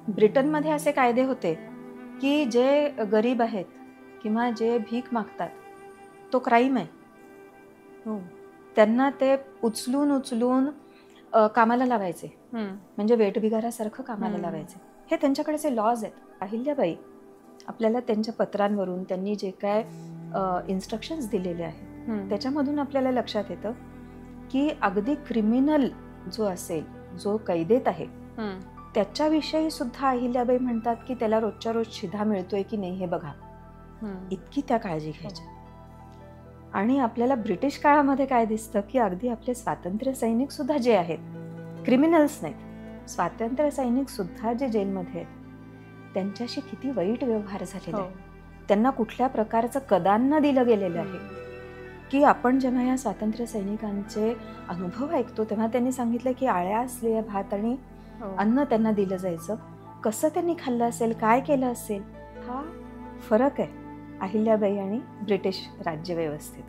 ब्रिटनमध्ये असे कायदे होते की जे गरीब आहेत किंवा जे भीक मागतात तो क्राईम आहे. हो. त्यांना ते उचलून उचलून कामाला लावायचे, म्हणजे वेठबिगारासारखं कामाला लावायचे. हे त्यांच्याकडेचे लॉज आहेत. अहिल्याबाई आपल्याला त्यांच्या पत्रांवरून त्यांनी जे काय इन्स्ट्रक्शन्स दिलेले आहेत त्याच्यामधून आपल्याला लक्षात येतं की अगदी क्रिमिनल जो असेल, जो कैदेत आहे, त्याच्याविषयी सुद्धा अहिल्याबाई म्हणतात की त्याला रोजच्या रोज शिधा मिळतोय की नाही हे बघा. इतकी त्या काळजी घ्यायच्या. आणि आपल्याला ब्रिटिश काळामध्ये काय दिसतं की अगदी आपले स्वातंत्र्य सैनिक सुद्धा जे आहेत, क्रिमिनल्स नाहीत, स्वातंत्र्य सैनिक सुद्धा जे जेलमध्ये आहेत त्यांच्याशी किती वाईट व्यवहार झालेला आहे. त्यांना कुठल्या प्रकारचं कदान न दिलं गेलेलं आहे. की आपण जेव्हा या स्वातंत्र्य सैनिकांचे अनुभव ऐकतो तेव्हा त्यांनी सांगितलं की आळ्या असलेल्या भात आणि अन्न त्यांना दिलं जायचं. कसं त्यांनी खाल्लं असेल, काय केलं असेल, हा फरक आहे अहिल्याबाई आणि ब्रिटिश राज्यव्यवस्थेत.